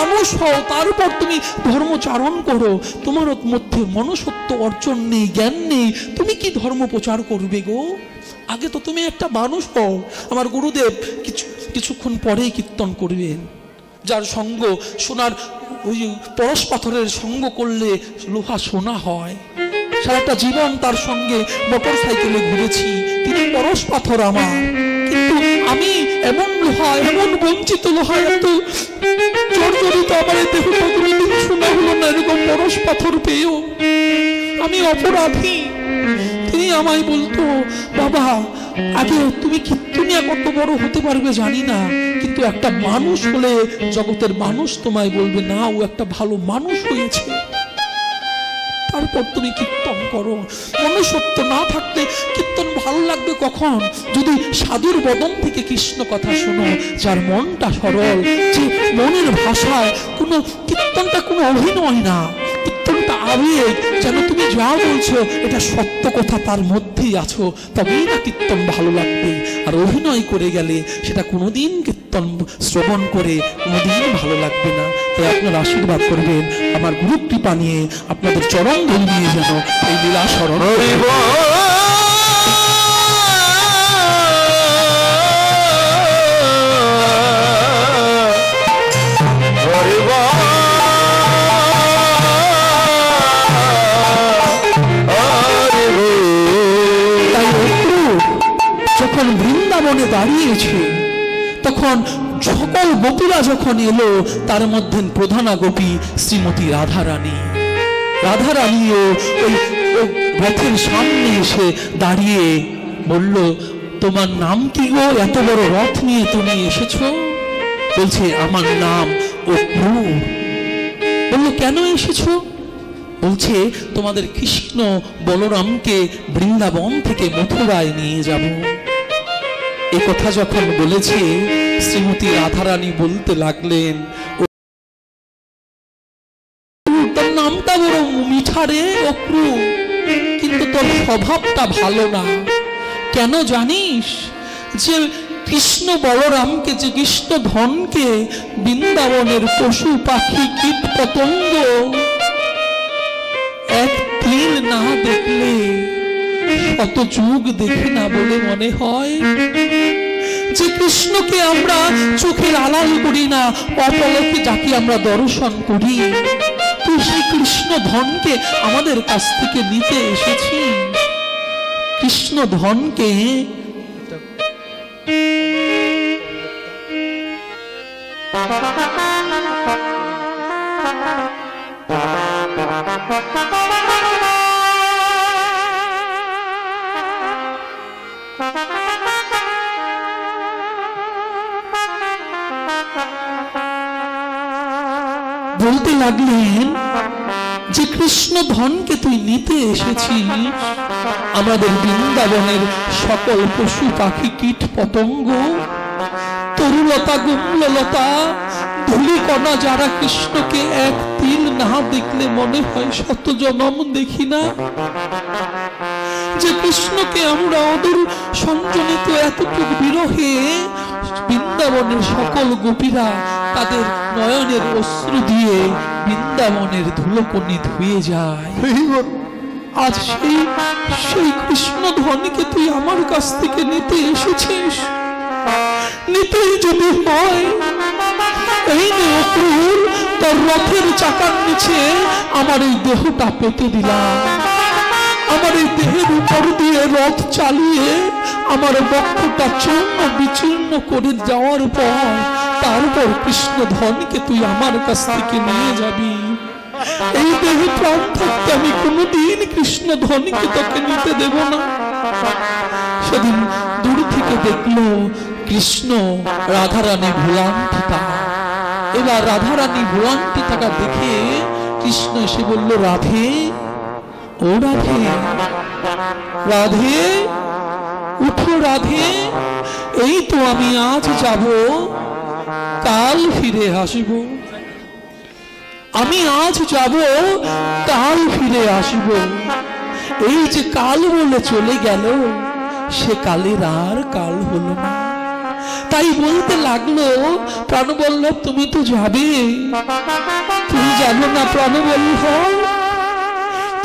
মানুষ হও, তারপর তুমি ধর্মচারণ করো। তোমার মধ্যে মনুষ্যত্ব অর্জন নেই, জ্ঞান নেই, তুমি কি ধর্ম প্রচার করবে গো? আগে তো তুমি একটা মানুষ হও। আমার গুরুদেব কিছুক্ষণ পরেই কীর্তন করবেন। যার সঙ্গ সোনার, ওই পরশ পাথরের সঙ্গ করলে লোহা সোনা হয়। সারাটা জীবন তার সঙ্গে মোটর সাইকেলে ঘুরেছি, তিনি পরশ পাথর আমার। কিন্তু আমি এমন লোহা, এমন বঞ্চিত লোহা, এত জর্জরিত আমার দেহটা কোনোদিন শোনা হলো না এরকম পরশ পাথর পেয়েও। আমি অপরাধী। তিনি আমায় বলতো, বাবা আগে তুমি কীর্তনিয়া কত বড় হতে পারবে জানি না, কিন্তু একটা মানুষ হলে জগতের মানুষ তোমায় বলবে না ও একটা ভালো মানুষ হয়েছে, তারপর তুমি কীর্তন করো। মনুষ্যত্ব না থাকলে কীর্তন ভালো লাগবে কখন? যদি সাধুর বদন থেকে কৃষ্ণ কথা শোনো, যার মনটা সরল, যে মনের ভাষায় কোনো কীর্তনটা কোনো অভিনয় না, কীর্তনটা আবেগ, যেন তুমি যা বলছো এটা সত্য কথা তার মধ্যেই আছো, তবেই না কীর্তন ভালো লাগবে। আর অভিনয় করে গেলে সেটা কোনোদিন কীর্তন শ্রবণ করে কোনোদিন ভালো লাগবে না। তাই আপনারা আশীর্বাদ করবেন, আমার গুরু কৃপা নিয়ে আপনাদের চরণ ধরে নিয়ে যেন এই লীলা স্মরণ। যখন বৃন্দাবনে দাঁড়িয়েছে তখন সকল গোপীরা যখন এলো, তার মধ্যে প্রধানা গোপী শ্রীমতী রাধারানী। রাধারানীও ওই রথের সামনে এসে দাঁড়িয়ে বলল, তোমার নাম কি গো? এত বড় রথ নিয়ে তুমি এসেছো? বলছে, আমার নাম অক্রূর। বললো, কেন এসেছো? বলছে, তোমাদের কৃষ্ণ বলরামকে বৃন্দাবন থেকে মথুরায় নিয়ে যাব। এই কথা যখন বলেছে, শ্রীমতী রাধারানী বলতে লাগলেন, তোর নামটা বড় মিঠা রে অক্রূর, কিন্তু তোর স্বভাবটা ভালো না। কেন জানিস? যে কৃষ্ণ বলরামকে, যে কৃষ্ণ ধনকে বৃন্দাবনের পশু পাখি কীট পতঙ্গ এক তিল না দেখলে শত যুগ দেখি না বলে মনে হয়। যে কৃষ্ণকে আমরা চোখের আড়াল করি না, অপলকে যাকে আমরা দর্শন করি, তুই সেই কৃষ্ণ ধনকে আমাদের কাছ থেকে নিতে এসেছি। কৃষ্ণ ধনকে বলতে লাগলেন যে কৃষ্ণ ধনকে তুই নিতে এসেছিস, আমাদের বৃন্দাবনের সকল পশু পাখি কীট পতঙ্গ, তরুলতা গুমলতা ধূলিকণা, যারা কৃষ্ণকে এক তিল না দেখলে মনে হয় শত জনম দেখি না। যে কৃষ্ণকে আমরা অদূর সঞ্জনিত এতটুকু বিরহে বৃন্দাবনের সকল গোপীরা তাদের নয়নের অশ্রু দিয়ে বৃন্দাবনের ধুলোকণি ধুয়ে যায়, আজ সেই কৃষ্ণ ধনকে তুই আমার কাছ থেকে নিতে এসেছিস। নিতেই যদি হয়, এই নে অক্রূর, তোর রথের চাকার নিচে আমার এই দেহটা পেতে দিলাম। আমার এই দেহের উপর দিয়ে রথ চালিয়ে আমার বক্ষটা চূর্ণ বিচূর্ণ করে যাওয়ার পর তারপর কৃষ্ণ ধনকে তুই আমার কাছ থেকে নিয়ে যাবি। এই দেহে প্রাণ থাকতে আমি কোনোদিন কৃষ্ণ ধনকে তোকে নিতে দেব না। সেদিন দূর থেকে দেখলো কৃষ্ণ রাধারানী ভোলান্তিতা। এবার রাধারানী ভোলান্তিতাকে দেখে কৃষ্ণ এসে বলল, রাধে, ও রাধে, রাধে উঠো রাধে, এই তো আমি আজ যাব, কাল ফিরে আসব। আমি আজ যাব, কাল ফিরে আসব। এই যে কাল বলে চলে গেল, সে কালের আর কাল হলো না। তাই বলতে লাগলো, প্রাণবল্লভ তুমি তো যাবে, তুমি জানো না প্রাণবল্লভ,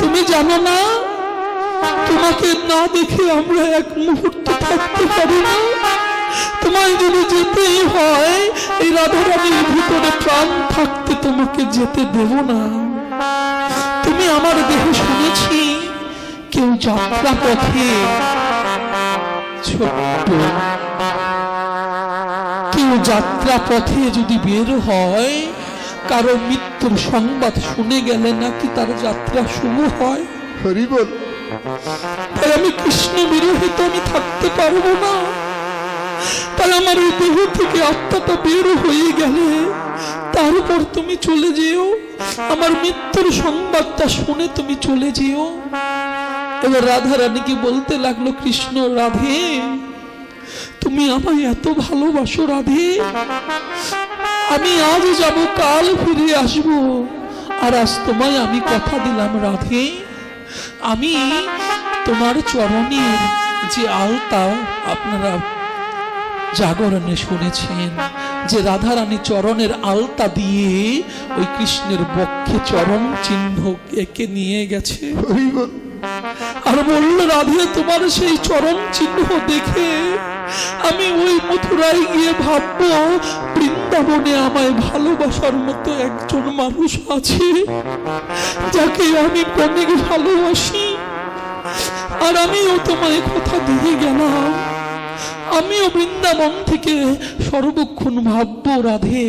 তুমি জানো না তোমাকে না দেখে আমরা এক মুহূর্ত থাকতে পারি না। তোমায় যদি যেতেই হয় এই রাধারানীর ভিতরে প্রাণ থাকতে তোমাকে যেতে দেব না। তুমি আমার দেহে শুনেছি কেউ যাত্রা পথে ছোট্ট কেউ যাত্রা পথে যদি বের হয়, কারো মৃত্যুর সংবাদ শুনে গেলে নাকি তার যাত্রা শুভ হয়। হরি বল। তাই আমি কৃষ্ণ বিরহে তো আমি থাকতে পারবো না। তাই আমার এই দেহ থেকে আত্মাটা বের হয়ে গেলে তারপর তুমি চলে যেও, আমার মৃত্যুর সংবাদটা শুনে তুমি চলে যেও। এবার রাধা রানীকে বলতে লাগলো, কৃষ্ণ রাধে তুমি আমায় এত ভালোবাসো রাধে, আমি আজ যাব কাল ফিরে আসবো। আর আজ তোমায় আমি কথা দিলাম রাধে, আমি তোমার চরণের যে আলতা আপনারা জাগরণে শুনেছেন, যে রাধা রানী চরণের আলতা দিয়ে ওই কৃষ্ণের বক্ষে চরণ চিহ্ন এঁকে নিয়ে গেছে। আর বলল রাধে তোমার সেই চরণ চিহ্ন দেখে আমি ওই মথুরায় গিয়ে ভাববো বৃন্দাবনে আমায় ভালোবাসার মতো একজন মানুষ আছে যাকে আমি অনেক ভালোবাসি। আর আমিও তোমায় কথা দিয়ে গেলাম, আমিও বৃন্দাবন থেকে সর্বক্ষণ ভাববো রাধে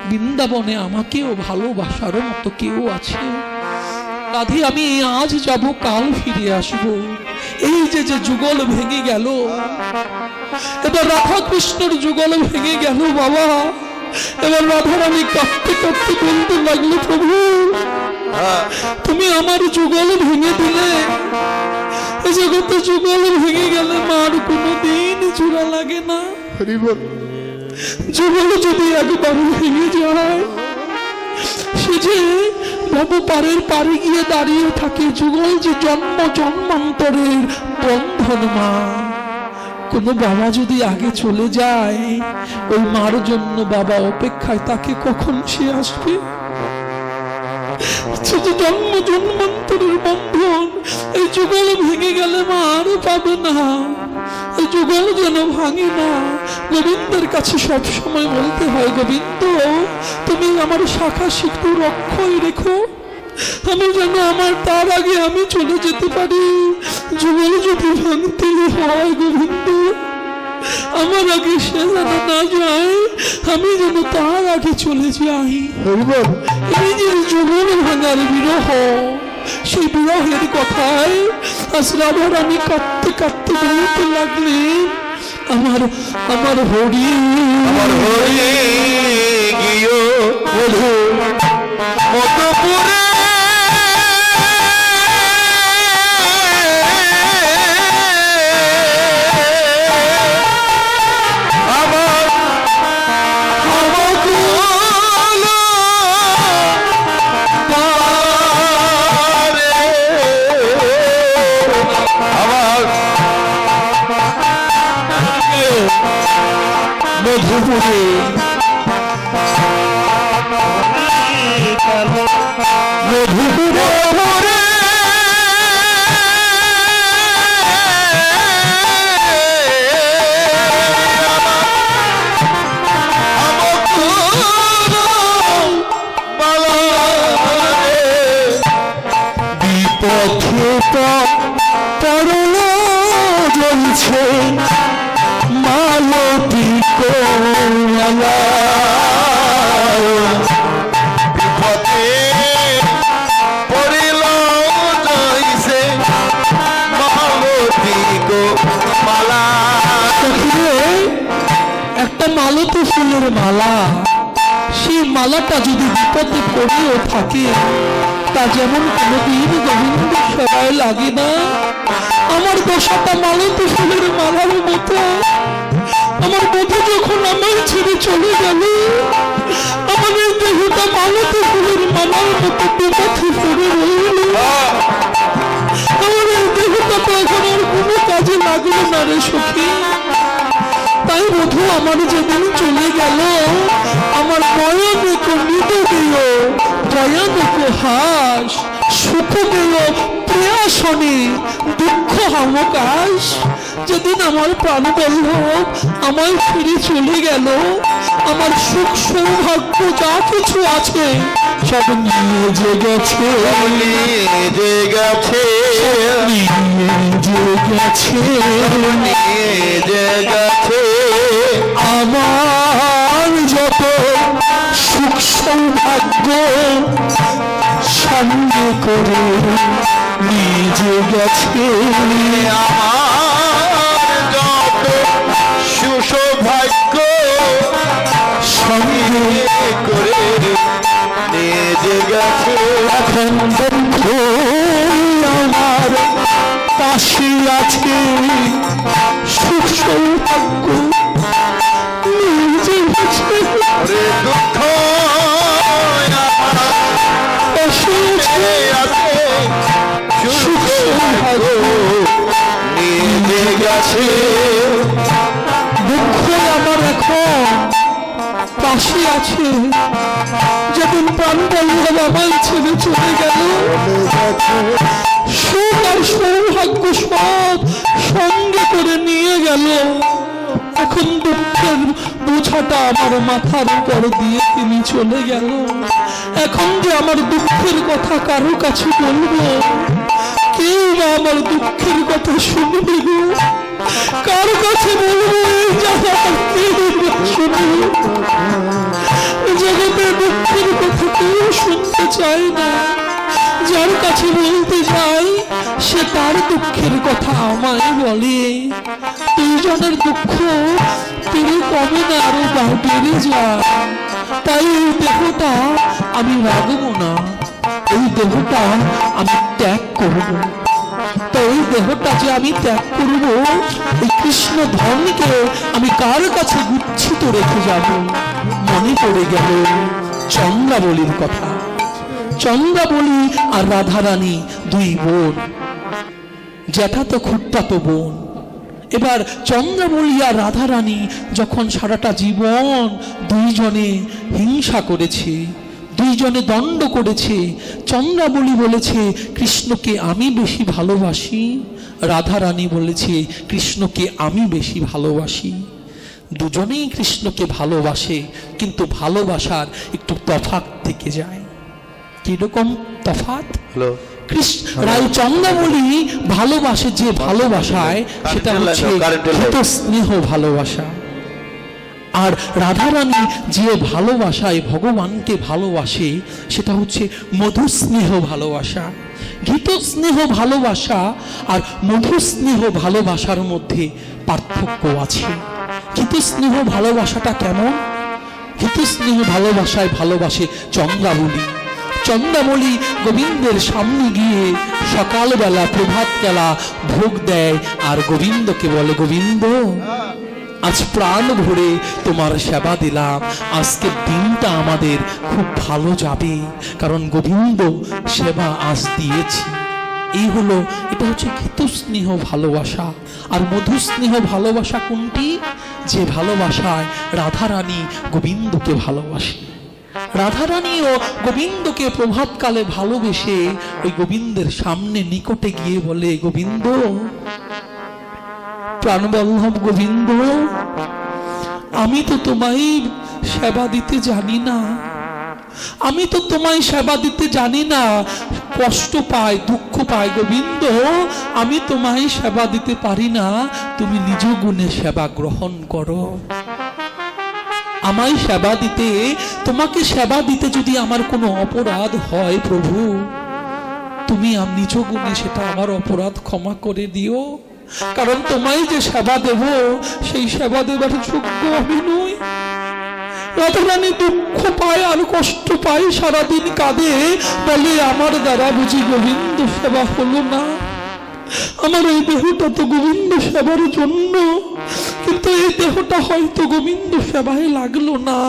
বৃন্দাবনে আমাকেও ভালোবাসার মতো কেউ আছে। রাধে আমি আজ যাব কাল ফিরে আসবো। এই যে যে যুগল ভেঙে গেল, এবার রাধা কৃষ্ণর যুগল ভেঙে গেল বাবা। এবার রাধা রানী কাঁদতে কাঁদতে বলতে লাগলো, প্রভু তুমি আমার যুগল ভেঙে দিলে, এই জগতে যুগল ভেঙে গেলে মার কোনোদিন জোড়া লাগে না। যুগল যদি একবার ভেঙে যায় সে যে বাবু পারের পারে গিয়ে দাঁড়িয়ে থাকে। যুগল যে জন্ম জন্মান্তরের বন্ধন মা, কোনো বাবা যদি আগে চলে যায় ওই মার জন্য বাবা অপেক্ষায়, তাকে কখন সে আসবে। জন্ম জন্মান্তরের বন্ধন, এই যুগল ভেঙে গেলে মা আরো পাবে না। এই যুগল যেন ভাঙে না। গোবিন্দের কাছে সব সময় বলতে হয়, গোবিন্দ তুমি আমার শাখা সিঁদুর অক্ষয় রেখো, আমি যেন আমার তার আগে আমি চলে যেতে পারি। যুগল যদি ভাঙতে হয় গোবিন্দ আমার আগে সে যেন না যায়, আমি যেন তার আগে চলে যাই। এই যে যুগল ভাঙার বিরহ, সেই বিরহের কথায় আজ রাধা রানী কাঁদতে কাঁদতে বলতে লাগলেন, আমার আমার হরি আমার হরি গিয়ে বলো মধুপুরে মধুপুরে মধুপুরে বিপথে পরল জ্বলছে মালতী কোলা, বিপথে পড়িল জইছে মালতী মালা। একটা মালতী ফুলের মালা, সেই মালাটা যদি বিপদে পড়েও থাকে তা যেমন কোনোদিন গোবিন্দ সেবায় লাগে না। আমার দশাটা মালতী ফুলের মালার মতো। আমার বধূ যখন আমায় ছেড়ে চলে গেল, আমার এই দেহটা মালতী ফুলের মালার মতো বিপথে পড়ে রইল। আমার এই দেহটা তো এখন আর কোনো কাজে লাগলো না রে সখী। তাই বধূ আমার যেদিন চলে গেল, আমার নয়নেক মৃদুদেহ দয়ানক হাস, সুখ গেল প্রিয়াসনে দুঃখ হামকাশ। যেদিন আমার প্রাণবল্লভ আমায় ফিরে চলে গেল, আমার সুখ সৌভাগ্য যা কিছু আছে সব নিয়ে যে গেছে, নিয়ে গেছে, নিয়ে গেছে, নিয়ে গেছে। আমার যত সুখ সৌভাগ্য সঙ্গে করে নিজে গেছে, আমার যত সুসৌভাগ্য সঙ্গে করে নিয়ে গেছে। এখন বন্ধু আমার পাশে আছে, সুখ সৌভাগ্য নিজে গেছে। ওরে দুঃখ পাশে আছে, সুখ সৌভাগ্য নিয়ে গেছে। দুঃখ আমার এখন পাশে আছে। যেদিন প্রাণবল্লভ আমায় ছেড়ে চলে গেল, সুখ আর সৌভাগ্য সব সঙ্গে করে নিয়ে গেল। এখন দুঃখের বোঝাটা আমার মাথার উপর দিয়ে তিনি চলে গেল। এখন যে আমার দুঃখের কথা কারো কাছে বলবো, কেউ না আমার দুঃখের কথা শুনবে গো। কার কাছে বলবো এই জায়গা কেউ শুনবে? জগতের দুঃখের কথা কেউ শুনতে চায় না। যার কাছে বলতে যাই সে তার দুঃখের কথা আমায় বলে। দুইজনের দুঃখ তিনি কমে না, আরো বেড়ে যায়। তাই এই দেহটা আমি রাখবো না, এই দেহটা আমি ত্যাগ করব। তো এই দেহটা যে আমি ত্যাগ করব, এই কৃষ্ণ ধর্মকে আমি কার কাছে গুচ্ছিত রেখে যাব? মনে পড়ে গেল চন্দ্রাবলীর কথা। চন্দ্রাবলী আর রাধারানী দুই বোন, জ্যাঠা তো খুঁটটা তো বোন। এবার চন্দ্রাবলী আর রাধারানী যখন সারাটা জীবন দুইজনে হিংসা করেছে, দুইজনে দণ্ড করেছে, চন্দ্রাবলী বলেছে কৃষ্ণকে আমি বেশি ভালোবাসি, রাধারানী বলেছে কৃষ্ণকে আমি বেশি ভালোবাসি। দুজনেই কৃষ্ণকে ভালোবাসে, কিন্তু ভালোবাসার একটু তফাৎ থেকে যায়। কিরকম তফাৎ? চন্দ্রাবলী ভালোবাসে যে ভালোবাসায়, সেটা হচ্ছে স্নেহ ভালোবাসা। আর রাধারানী যে ভালোবাসায় ভগবানকে ভালোবাসে, সেটা হচ্ছে মধু স্নেহ ভালোবাসা। ঘৃত স্নেহ ভালোবাসা আর মধু স্নেহ ভালোবাসার মধ্যে পার্থক্য আছে। ঘৃত স্নেহ ভালোবাসাটা কেমন? ঘৃত স্নেহ ভালোবাসায় ভালোবাসে চন্দ্রাবলী। চন্দ্রাবলী গোবিন্দের সামনে গিয়ে সকালবেলা প্রভাতবেলা ভোগ দেয় আর গোবিন্দকে বলে, গোবিন্দ আজ প্রাণ ভরে তোমার সেবা দিলাম, আজকের দিনটা আমাদের খুব ভালো যাবে, কারণ গোবিন্দ সেবা আজ দিয়েছি। এই হলো, এটা হচ্ছে ঘৃত স্নেহ ভালোবাসা। আর মধু স্নেহ ভালোবাসা কোনটি? যে ভালোবাসায় রাধারানী গোবিন্দকে ভালোবাসে। রাধারানী ও গোবিন্দকে প্রভাতকালে ভালোবেসে ওই গোবিন্দের সামনে নিকটে গিয়ে বলে, গোবিন্দ, প্রাণবল্লভ গোবিন্দ, আমি তো তোমায় সেবা দিতে জানি না, আমি তো তোমায় সেবা দিতে জানি না, কষ্ট পাই, দুঃখ পাই। গোবিন্দ, আমি তোমায় সেবা দিতে পারি না, তুমি নিজ গুণে সেবা গ্রহণ করো। আমায় সেবা দিতে, তোমাকে সেবা দিতে যদি আমার কোনো অপরাধ হয় প্রভু, তুমি নিজ গুণে সেটা আমার অপরাধ ক্ষমা করে দিও। কারণ তোমায় যে সেবা দেব, সেই সেবা দেবার যোগ্য আমি নই। রাধারানী দুঃখ পায় আর কষ্ট পায়, সারাদিন কাঁদে, বলে আমার দ্বারা বুঝি গোবিন্দ সেবা হলো না। আমার এই দেহটা তো গোবিন্দ সেবার জন্য, কিন্তু এই দেহটা হয়তো গোবিন্দ সেবায় লাগলো না।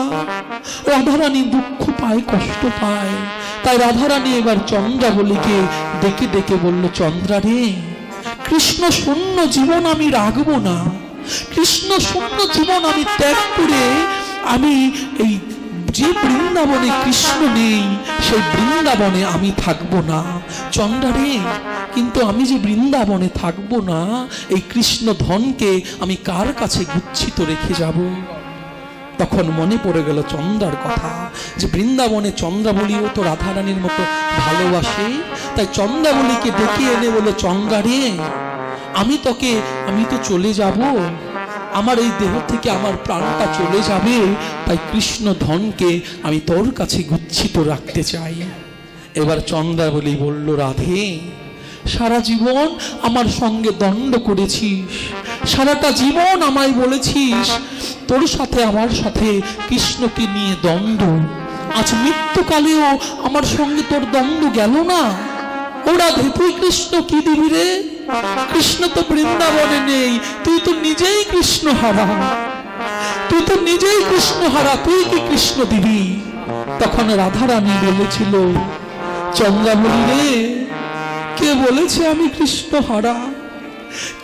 রাধারানী দুঃখ পায়, কষ্ট পায়। তাই রাধারানী এবার চন্দ্রাবলীকে ডেকে ডেকে বলল, চন্দ্রা রে, কৃষ্ণ শূন্য জীবন আমি রাখবো না, কৃষ্ণ শূন্য জীবন আমি ত্যাগ করে আমি এই যে বৃন্দাবনে কৃষ্ণ নেই সেই বৃন্দাবনে আমি থাকবো না চন্দ্রারে। কিন্তু আমি যে বৃন্দাবনে থাকবো না, এই কৃষ্ণ ধনকে আমি কার কাছে গুচ্ছিত রেখে যাব? তখন মনে পড়ে গেল চন্দ্রার কথা, যে বৃন্দাবনে চন্দ্রাবলীও তো রাধারানীর মতো ভালোবাসে। তাই চন্দ্রাবলীকে ডেকে এনে বলে, চন্দ্রারে আমি তো চলে যাব, আমার এই দেহ থেকে আমার প্রাণটা চলে যাবে, তাই কৃষ্ণ ধনকে আমি তোর কাছে গুচ্ছিত রাখতে চাই। এবার চন্দ্রাবলী বলল, রাধে সারা জীবন আমার সঙ্গে দ্বন্দ্ব করেছিস, সারাটা জীবন আমায় বলেছিস তোর সাথে আমার সাথে কৃষ্ণকে নিয়ে দ্বন্দ্ব, আজ মৃত্যুকালেও আমার সঙ্গে তোর দ্বন্দ্ব গেল না। ও রাধে তুই কৃষ্ণ কি দিবি রে? কৃষ্ণ তো বৃন্দাবনে নেই, তুই তো নিজেই কৃষ্ণ হারা, তুই তো নিজেই কৃষ্ণ হারা, তুই কি কৃষ্ণ দিবি? তখন রাধারানী বলেছিল, চন্দ্রাবলী রে, কে বলেছে আমি কৃষ্ণ হারা?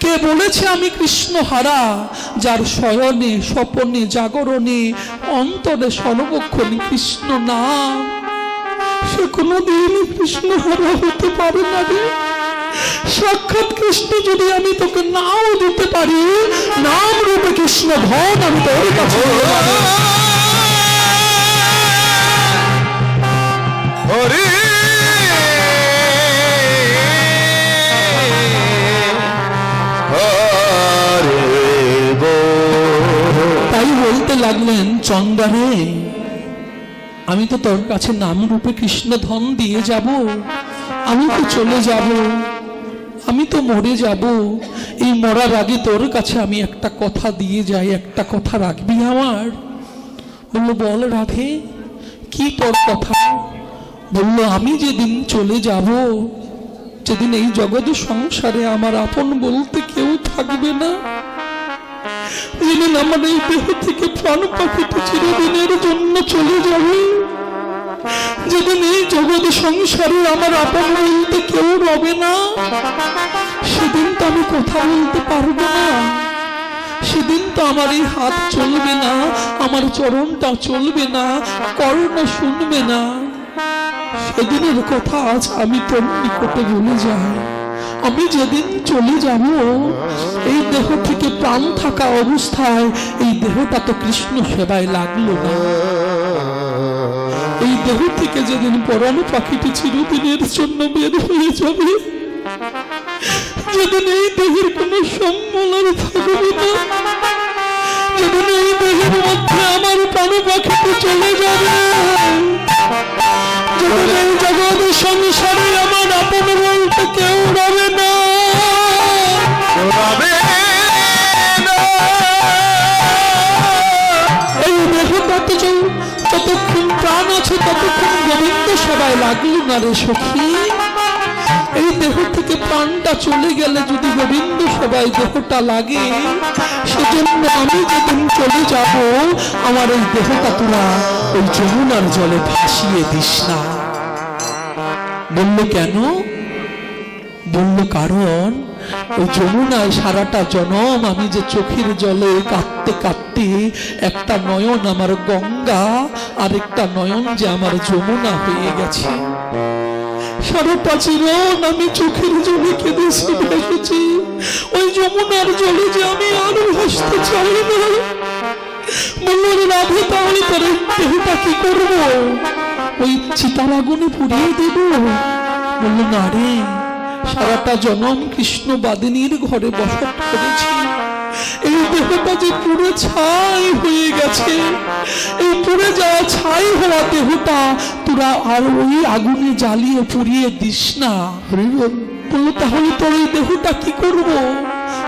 কে বলেছে আমি কৃষ্ণ হারা? যার শয়নে স্বপনে জাগরণে অন্তরে সর্বক্ষণ কৃষ্ণ নাম, সে কোনোদিন কৃষ্ণ হারা হতে পারে না রে। সাক্ষাৎ কৃষ্ণ যদি আমি তোকে নাও দিতে পারি, নাম রূপে কৃষ্ণ ধন আমি তোর কাছে তাই বলতে লাগলেন, চন্দ্রারে আমি তো তোর কাছে নাম রূপে কৃষ্ণ ধন দিয়ে যাব, আমি তো চলে যাব, আমি তো মরে যাব, এই মরার আগে তোর কাছে আমি একটা কথা দিয়ে যাই, একটা কথা রাখবি আমার? বললো, বল রাধে কি তোর কথা? বললো, আমি যেদিন চলে যাব, যেদিন এই জগৎ সংসারে আমার আপন বলতে কেউ থাকবে না, যেদিন আমার এই দেহ থেকে প্রাণ পাখিটা চিরদিনের জন্য চলে যাবে, যেদিন এই জগৎ সংসারে আমার আপন বলতে কেউ রবে না, সেদিন তো আমি কথা বলতে পারবো না, সেদিন তো আমার এই হাত চলবে না, আমার চরণটা চলবে না, কর্ণ শুনবে না। সেদিনের কথা আজ আমি তোর নিকটে বলে যাই। আমি যেদিন চলে যাব, এই দেহ থেকে প্রাণ থাকা অবস্থায় এই দেহটা তো কৃষ্ণ সেবায় লাগলো না। এই দেহ থেকে যেদিন পরানো পাখিটি চিরদিনের জন্য বের হয়ে যাবে, যেদিন এই দেহের কোনো সম্বল আর থাকবে না, যেদিন এই দেহের মধ্যে আমার প্রাণ পাখিটি চলে যাবে, যেদিন এই জগৎ সংসারে আমার আপন বলতে কেউ রবে না, এই দেহটা তো যতক্ষণ প্রাণ আছে ততক্ষণ গোবিন্দ সেবায় লাগলো না রে সখী। এই দেহ থেকে প্রাণটা চলে গেলে যদি গোবিন্দ সেবায় দেহটা লাগে, সেজন্য আমি যেদিন চলে যাব, আমার এই দেহটা তোরা ওই যমুনার জলে ভাসিয়ে দিস না। বললো কেন? বললো কারণ ওই যমুনায় সারাটা জনম আমি যে চোখের জলে কাঁদতে কাঁদতে একটা নয়ন আমার গঙ্গা, আর একটা নয়ন যে আমার যমুনা হয়ে গেছে, সারাটা জীবন আমি চোখের জলে কেঁদেছি, ভেসেছি, ওই যমুনার জলে যে আমি আর ভাসতে চাই না। বললো রাধে তাহলে তোর দেহটা কি করবো? ওই চিতার আগুনে পুড়িয়ে দেব? বললো না রে, সারাটা জনম কৃষ্ণ বাদিনীর ঘরে বসত করেছি, এই দেহটা যে পুরো ছাই হয়ে গেছে, এই পুড়ে যাওয়া ছাই হওয়া দেহটা তোরা আর ওই আগুনে জ্বালিয়ে পুড়িয়ে দিস না। বললো তাহলে তোর এই দেহটা কি করবো?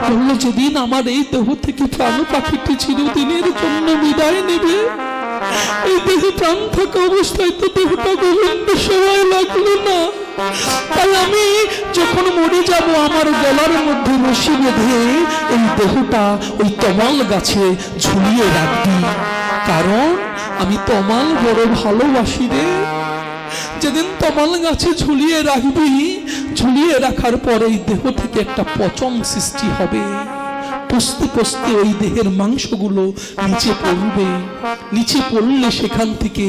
বললো যেদিন আমার এই দেহ থেকে প্রাণ পাখিটি চিরদিনের জন্য বিদায় নেবে, এই দেহে প্রাণ থাকা অবস্থায় তো দেহটা গোবিন্দ সেবায় লাগলো না, তাই আমি যখন মরে যাব আমার গলার মধ্যে রশি বেঁধে এই দেহটা ওই তমাল গাছে ঝুলিয়ে রাখবি, কারণ আমি তমাল বড় ভালোবাসি রে। যেদিন তমাল গাছে ঝুলিয়ে রাখবি, ঝুলিয়ে রাখার পরে এই দেহ থেকে একটা পচন সৃষ্টি হবে, পচতে পচতে ওই দেহের মাংসগুলো নিচে পড়বে, নিচে পড়লে সেখান থেকে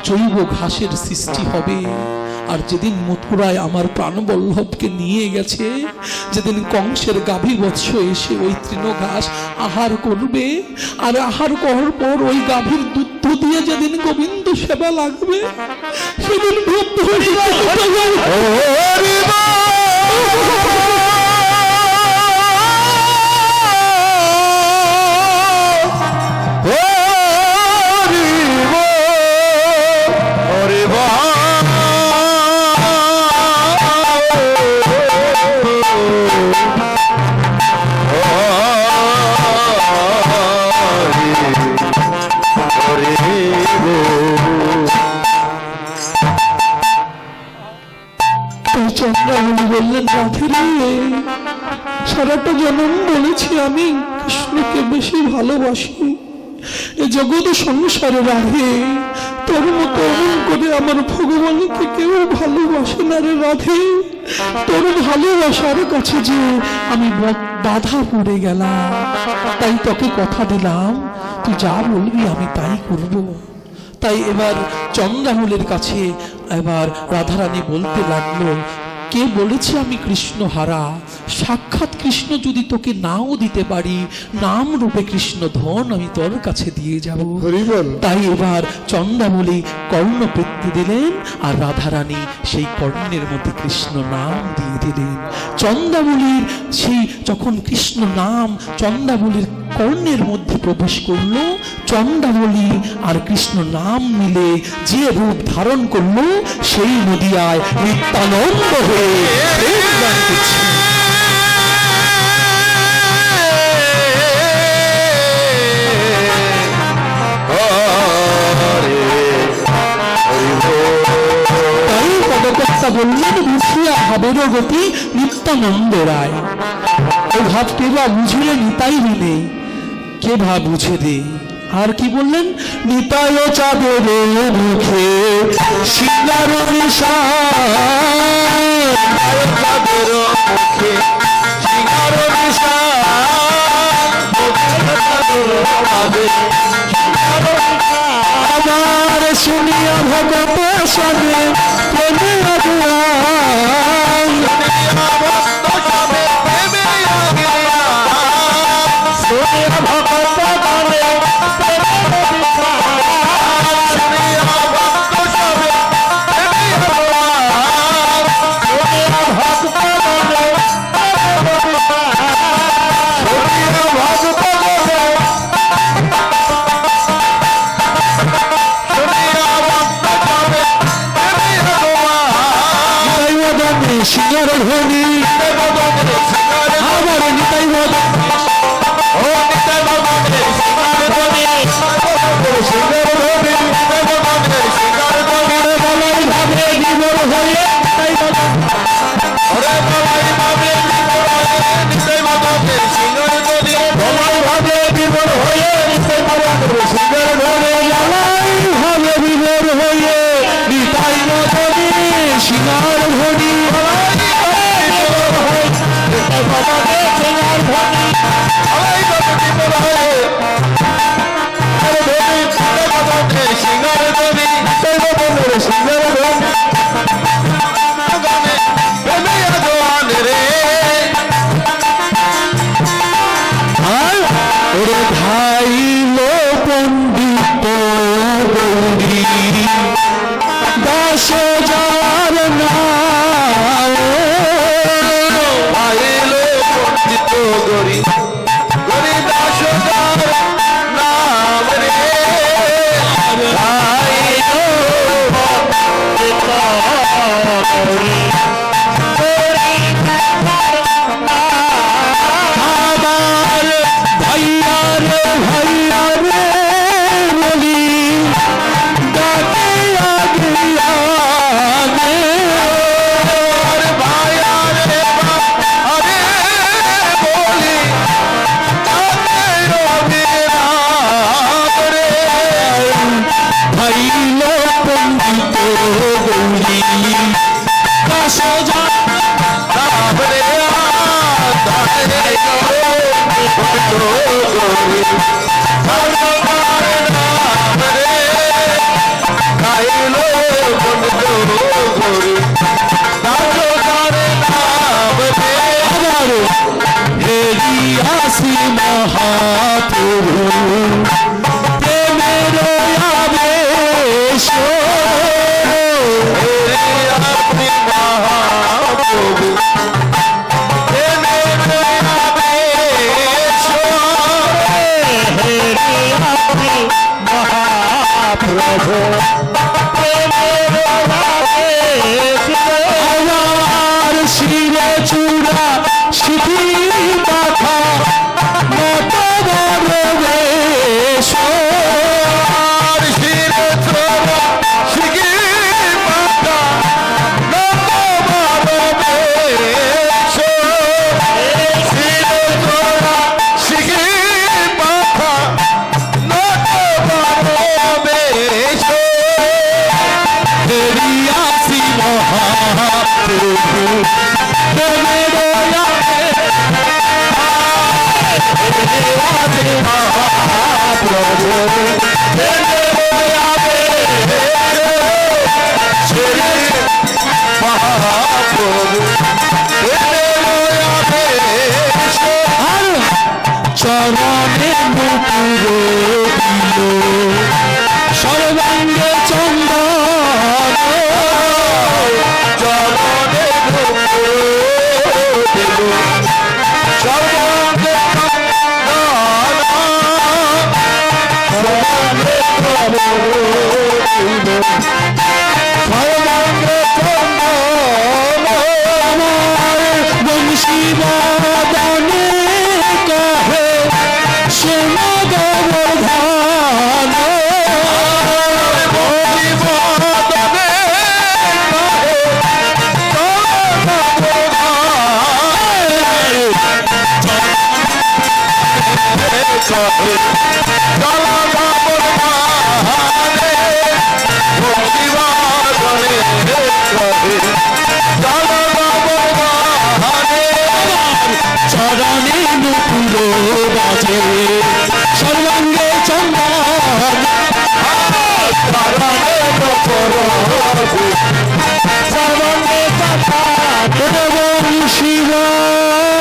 জৈব ঘাসের সৃষ্টি হবে। আর যেদিন মথুরায় আমার প্রাণবল্লভকে নিয়ে গেছে, যেদিন কংসের গাভী বৎস এসে ওই তৃণ ঘাস আহার করবে, আর আহার করার পর ওই গাভীর দুধ দিয়ে যেদিন গোবিন্দ সেবা লাগবে, সেদিন বললেন, রাধে, সারাটা জন্ম বলেছি আমি কৃষ্ণকে বেশি ভালোবাসি, এ জগৎ সংসারে রাধে, তোর মতো এমন করে আমার ভগবানকে কেউ ভালোবাসে না রে রাধে। তোর ভালোবাসার কাছে যে আমি বাধা পড়ে গেলাম, তাই তোকে কথা দিলাম, তুই যা বলবি আমি তাই করব। তাই এবার চন্দ্রামূলের কাছে এবার রাধারানী বলতে লাগলো, কে বলেছে আমি কৃষ্ণ হারা? সাক্ষাৎ কৃষ্ণ যদি তোকে নাও দিতে পারি, নাম রূপে কৃষ্ণ ধন আমি তোর কাছে দিয়ে যাব। তাই এবার চন্দ্রামূলী কর্ণবৃত্তি দিলেন, আর রাধারানী সেই কর্ণের মধ্যে কৃষ্ণ নাম দিয়ে দিলেন। চন্দ্রামূলীর সেই যখন কৃষ্ণ নাম চন্দ্রামূলীর কর্ণের মধ্যে প্রবেশ করলো, চন্দ্রামূলী আর কৃষ্ণ নাম মিলে যে রূপ ধারণ করলো, সেই নদিয়ায় নিত্যানন্দ হয়ে গান করছে। তাই পদকর্তা বললেন, বুঝিয়া ভাবের গতি নিত্যানন্দ রায়। ওই ভাবকে বা বুঝিলে নিতাই হইলে, কে ভাব বুঝে দে। আর কি বললেন, নিতায় চাঁদের মুখে সিঙ্গার আমার শুনিয়া ভগত সবে প্রেমে সিঙ্গার ধ্বনি আমার নিতাই করে খাইলো বন্ধ করে হেরিয়াসি মহাপ্রভু প্রেমের আবেশ হেরিয়াসি মহাপ্রভু প্রেমের আবেশ হেরিয়াসি মহাপ্রভু প্রেমের আবেশ আমার শিরে চূড়া শিখি মাথা মত বড় বেশ আর শিরে চোরা শিখি মাথা নত ভালোবেশ শিরে চোরা শিখি মাথা নত ভালোবেশ হেরিয়াসি মহাপ্রভু প্রেমের চরণে মুকুর দিল সর্বাঙ্গে চন্দন চরণে সর্বাঙ্গে বংশীবাদনে কহে সোনা গোবর্ধন চরণে নুপুর বাজে সর্বাঙ্গে চন্দন সর্বাঙ্গে কথা বংশীবাদনে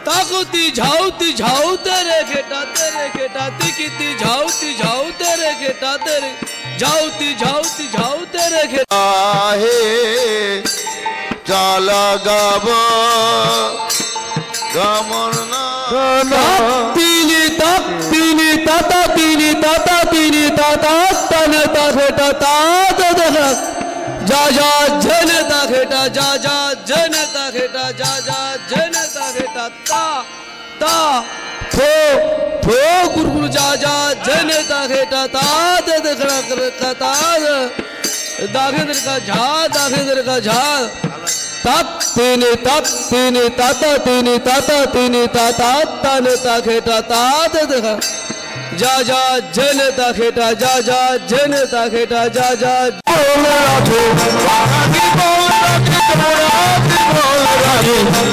ताकती झाउती झाउते रे खेटाते रे खेटाती किती झाउती झाउते रे खेटाते रे झाउती झाउती झाउते रे खेटा आहे चाला गाव गमन तिनी ताता तिनी ताता तन ता खेटा तात दना जा जा जन ता खेटा जा जा जन ता खेटा जा जा जन ता खेटा ता थो गुरु जा जा जन ता खेटा ता दे खड़ा कर ता दाखेंद्र का झा तिनी ताता तन ता खेटा तात देखा जा जा जन ता खेटा जा जा जन ता खेटा जा जा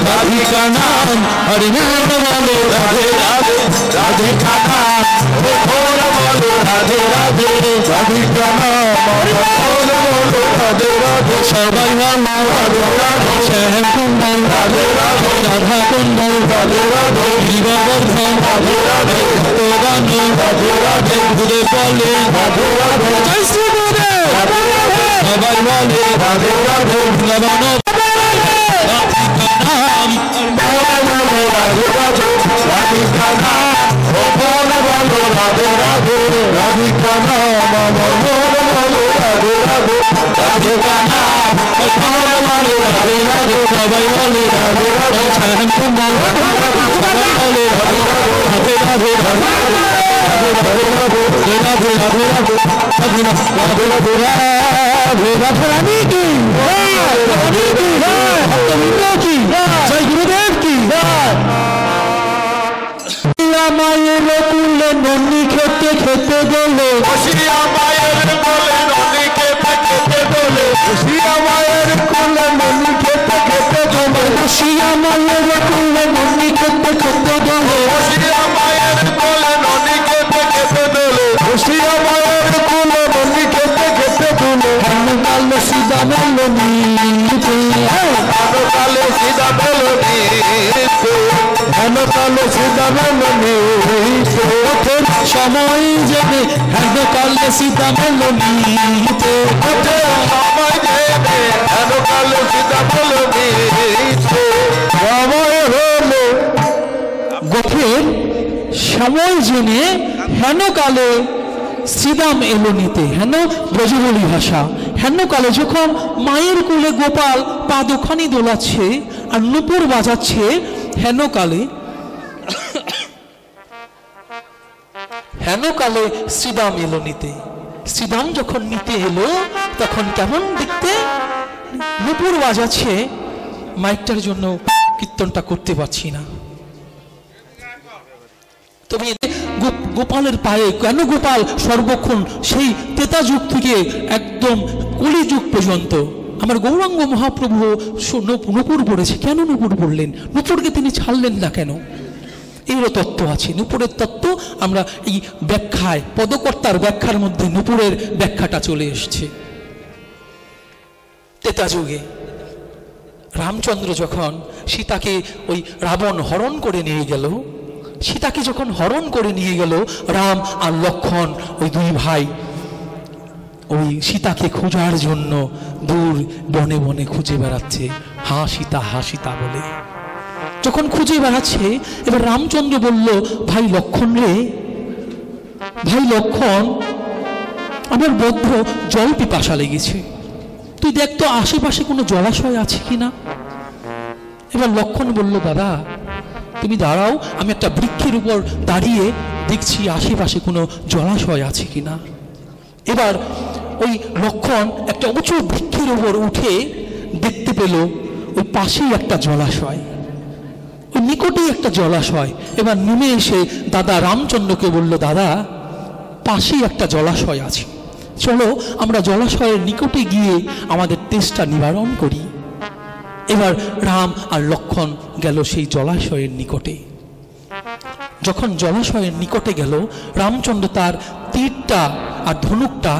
राधिका नाम हरि नाम बोलो राधे राधे राधिका नाम बोलो राधे राधे राधिका नाम बोलो राधे राधे सबाई राधे राधे श्याम कुंदन राधे राधे राधा कुंदन राधे राधे गिरिवर्धन राधे राधे भक्तगानी राधे राधे गुरु बोले राधे राधे जय श्री गुरुदेव राधे राधे सबाई वाले राधे राधे नवानो राधिका नाम बोलो राधे राधे राधिका नाम बोलो राधे राधे राधिका नाम बोलो राधे राधे राधिका नाम बोलो राधे राधे सबाई वाले राधे राधे জয় গুরুদেব কি মায়ের কুলে নন্দি খেতে খেতে গেলে বসিয়া মায়ের কোলে নদী খেতে খেতে দোলে বসিয়া মায়ের কোলে নদী খেতে খেতে দোলে বসিয়া মায়ের কুলে নন্দি খেতে খেতে গেলে বসিয়া মায়ের কোলে নদী খেতে খেতে দোলে বসিয়া মায়ের কোলে নদী খেতে খেতে দোলে কাল সীতা মেলো নিতে কালো সীতা বেলো কালো সীতা মেলো নিতে সময় যাবে হেন কালে সীতা মেলো নিতে সময় দেবে কালো সীতা বেলো সময় হলো গোফের সময় জেনে হেন কালে শ্রীরাম এলো নিতে হেন ব্রজবলী ভাষা হেন কালে যখন মায়ের কোলে গোপাল পা দুখানি দোলাচ্ছে আর নূপুর বাজাচ্ছে হেন কালে শ্রীরাম এলো নিতে শ্রীরাম যখন নিতে এলো তখন কেমন দেখতে নূপুর বাজাচ্ছে মাইকটার জন্য কীর্তনটা করতে পারছি না তবে গোপালের পায়ে কেন গোপাল সর্বক্ষণ সেই তেতা যুগ থেকে একদম কলি যুগ পর্যন্ত আমার গৌরাঙ্গ মহাপ্রভু নূপুর পড়েছে কেন নূপুর পড়লেন নূপুরকে তিনি ছাড়লেন না কেন এরও তত্ত্ব আছে নূপুরের তত্ত্ব আমরা এই ব্যাখ্যায় পদকর্তার ব্যাখ্যার মধ্যে নূপুরের ব্যাখ্যাটা চলে এসছে তেতা যুগে রামচন্দ্র যখন সীতাকে ওই রাবণ হরণ করে নিয়ে গেল সীতাকে যখন হরণ করে নিয়ে গেল রাম আর লক্ষ্মণ ওই দুই ভাই ওই সীতাকে খোঁজার জন্য দূর বনে বনে খুঁজে বেড়াচ্ছে হা সীতা বলে যখন খুঁজে বেড়াচ্ছে এবার রামচন্দ্র বলল ভাই লক্ষ্মণ রে ভাই লক্ষ্মণ আমার বদ্ধ জল পিপাসা লেগেছে তুই দেখ তো আশেপাশে কোনো জলাশয় আছে কিনা এবার লক্ষ্মণ বলল দাদা তুমি দাঁড়াও আমি একটা বৃক্ষের উপর দাঁড়িয়ে দেখছি আশেপাশে কোনো জলাশয় আছে কিনা এবার ওই লক্ষ্মণ একটা উঁচু বৃক্ষের উপর উঠে দেখতে পেল ওই পাশেই একটা জলাশয় ওই নিকটেই একটা জলাশয় এবার নেমে এসে দাদা রামচন্দ্রকে বলল দাদা পাশেই একটা জলাশয় আছে চলো আমরা জলাশয়ের নিকটে গিয়ে আমাদের তেষ্টা নিবারণ করি এবার রাম আর লক্ষ্মণ গেল সেই জলাশয়ের নিকটে যখন জলাশয়ের নিকটে গেল রামচন্দ্র তার তীরটা আর ধনুকটা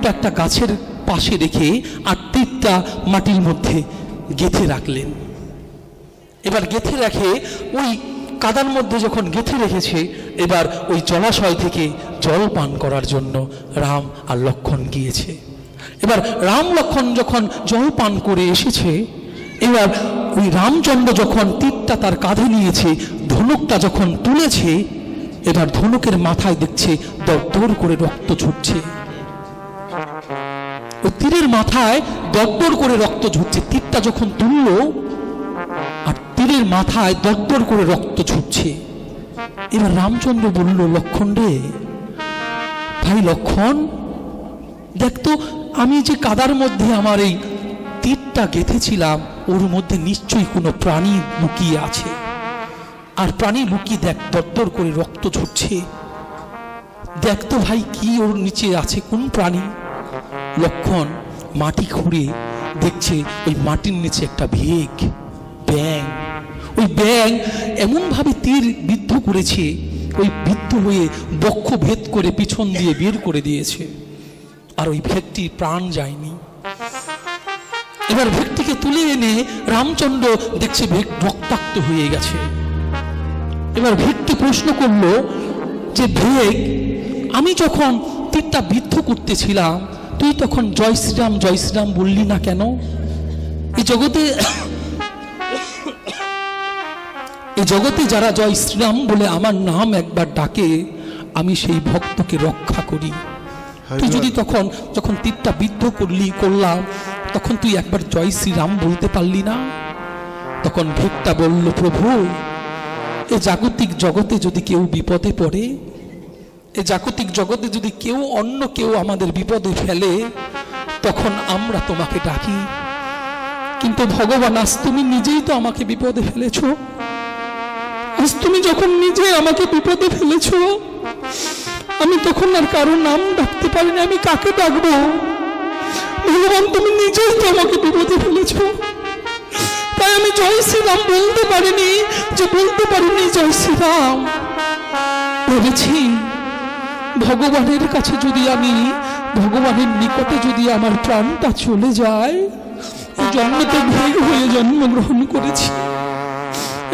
একটা গাছের পাশে রেখে আর তীরটা মাটির মধ্যে গেঁথে রাখলেন এবার গেঁথে রেখে ওই কাদার মধ্যে যখন গেঁথে রেখেছে এবার ওই জলাশয় থেকে জল পান করার জন্য রাম আর লক্ষ্মণ গিয়েছে এবার রাম লক্ষ্মণ যখন জল পান করে এসেছে এবার ওই রামচন্দ্র যখন তীরটা তার কাঁধে নিয়েছে ধনুকটা যখন তুলেছে এবার ধনুকের মাথায় দেখছে দরদর করে রক্ত ঝরছে ওই তীরের মাথায় দরদর করে রক্ত ঝরছে তীরটা যখন তুলল আর তীরের মাথায় দরদর করে রক্ত ঝরছে এবার রামচন্দ্র বলল লক্ষ্মণ রে ভাই লক্ষ্মণ দেখতো আমি যে কাদার মধ্যে আমার এই তীরটা গেঁথেছিলাম ওর মধ্যে নিশ্চয়ই কোনো প্রাণী লুকিয়ে আছে আর প্রাণী লুকিয়ে দেখ দরদর করে রক্ত ঝরছে দেখতো ভাই কি ওর নিচে আছে কোন প্রাণী লক্ষ্মণ মাটি খুঁড়ে দেখছে ওই মাটির নিচে একটা ব্যাঙ ওই ব্যাঙ এমন ভাবে তীর বিদ্ধ করেছে ওই বিদ্ধ হয়ে বক্ষ ভেদ করে পিছন দিয়ে বের করে দিয়েছে আর ওই ভেগটির প্রাণ যায়নি এবার ভেগটিকে তুলে এনে রামচন্দ্র দেখছে ভেগ রক্তাক্ত হয়ে গেছে এবার ভেগটি প্রশ্ন করলো যে ভেগ আমি যখন তীরটা বিদ্ধ করতেছিলাম তুই তখন জয় শ্রীরাম বললি না কেন এই জগতে যারা জয় শ্রীরাম বলে আমার নাম একবার ডাকে আমি সেই ভক্তকে রক্ষা করি তুই যদি যখন তীরটা বিদ্ধ করলাম তখন তুই একবার জয় শ্রীরাম বলতে পারলি না তখন ভিকটা বলল, প্রভু, এই জাগতিক জগতে যদি কেউ বিপদে পড়ে, এই জাগতিক জগতে যদি কেউ অন্য কেউ আমাদের বিপদে ফেলে, তখন আমরা তোমাকে ডাকি। কিন্তু ভগবান, আজ তুমি নিজেই তো আমাকে বিপদে ফেলেছো। আজ তুমি যখন নিজে আমাকে বিপদে ফেলেছো, আমি তখন আর কারো নাম ডাকতে পারিনি, আমি কাকে ডাকবো? ভগবান, তুমি নিজেই তো আমাকে বিপদে ফেলেছো, তাই আমি জয় শ্রীরাম বলতে পারিনি, জয় শ্রীরাম। ভেবেছি ভগবানের কাছে যদি আমি, ভগবানের নিকটে যদি আমার প্রাণটা চলে যায়, এই জন্মতে ভেগ হয়ে জন্মগ্রহণ করেছি,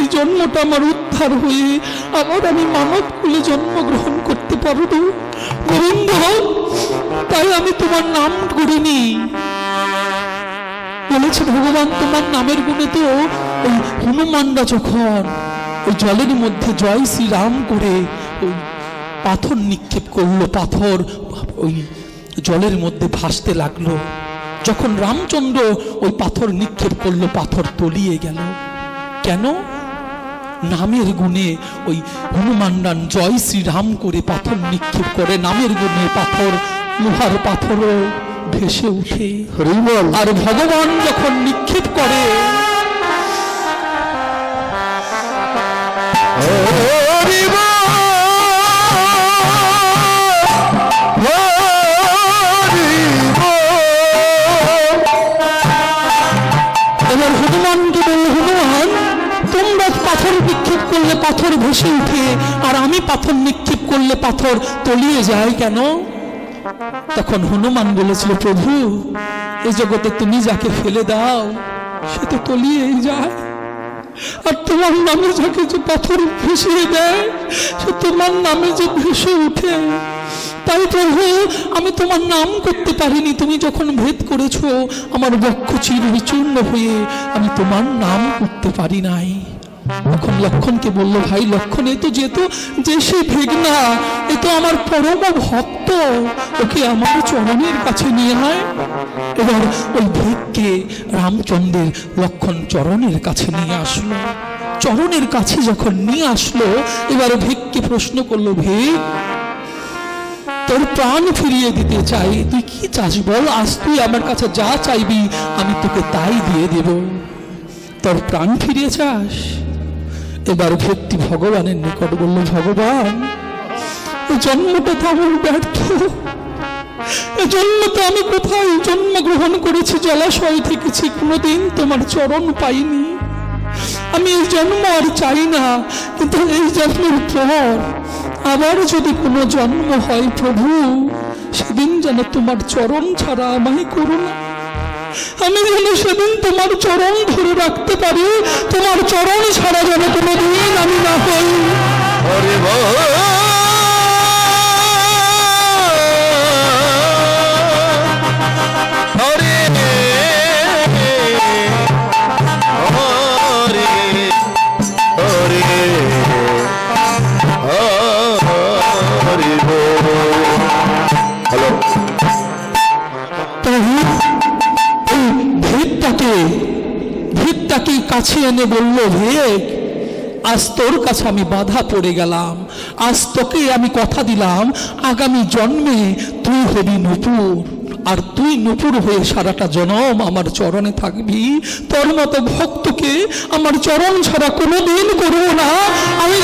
এই জন্মটা আমার উদ্ধার হয়ে আবার আমি মানব কুলে জন্মগ্রহণ করতে পারবো গোবিন্দ, তাই আমি তোমার নাম করিনি। বলেছে ভগবান, তোমার নামের গুণে তো ওই হনুমানরা যখন ওই জলের মধ্যে জয় শ্রীরাম করে ওই পাথর নিক্ষেপ করলো, পাথর ওই জলের মধ্যে ভাসতে লাগলো। যখন রামচন্দ্র ওই পাথর নিক্ষেপ করলো, পাথর তলিয়ে গেল। কেন? নামের গুণে ওই হনুমানরা জয় শ্রীরাম করে পাথর নিক্ষেপ করে, নামের গুণে পাথর, লোহার পাথরও ভেসে উঠে। আর ভগবান যখন নিক্ষেপ করে, এবার হনুমানকে বলল, হনুমান, তোমরা পাথর নিক্ষেপ করলে পাথর ভেসে উঠে, আর আমি পাথর নিক্ষেপ করলে পাথর তলিয়ে যায় কেন? তখন হনুমান বলেছিল, প্রভু, এই জগতে তুমি যাকে ফেলে দাও সে তো তলিয়েই যায়, আর তোমার নামে যাকে যে পাথর ভেসিয়ে দেয় সে তোমার নামে যে ভেসে উঠে। তাই প্রভু, আমি তোমার নাম করতে পারিনি, তুমি যখন ভেদ করেছো আমার বক্ষ চির বিচূর্ণ হয়ে আমি তোমার নাম করতে পারি নাই। তখন লক্ষণকে বলল, ভাই লক্ষণ, এ তো যে সে ভেগনা, এ তো আমার পরম ভক্ত, ওকে আমার চরণের কাছে নিয়ে আয়। এবার ওই ভেগকে রামচন্দ্রের লক্ষণ চরণের কাছে নিয়ে আসলো। চরণের কাছে যখন নিয়ে আসলো, এবার ভেগকে প্রশ্ন করলো, ভেগ, তোর প্রাণ ফিরিয়ে দিতে চাই, তুই কি চাস বল? আজ তুই আমার কাছে যা চাইবি আমি তোকে তাই দিয়ে দেব। তোর প্রাণ ফিরিয়ে চাস? এবার ভক্তি ভগবানের নিকট বলল, ভগবান, এই জন্মটা তো আমার ব্যর্থ, এই জন্মটা আমি কোথায় জন্মগ্রহণ করেছি, জলাশয় থেকেছি, কোনোদিন তোমার চরণ পাইনি। আমি এই জন্ম আর চাই না, কিন্তু এই জন্মের পর আবার যদি কোনো জন্ম হয় প্রভু, সেদিন যেন তোমার চরণ ছাড়া আমায় করো না। আমি যেন সেদিন তোমার চরণ ধরে রাখতে পারি, তোমার চরণ ছাড়া যেন কোনোদিন আমি না হই। ভেদটাকে কাছে এনে বলল, ভেদ, আজ তোর কাছে আমি বাধা পড়ে গেলাম, আজ তোকে আমি কথা দিলাম, আগামী জন্মে তুই হবি নূপুর, আর তুই নূপুর হয়ে সারাটা জনম আমার চরণে থাকবি। তোর মতো ভক্তকে আমার চরণ ছাড়া কোনোদিন করবো না। আমি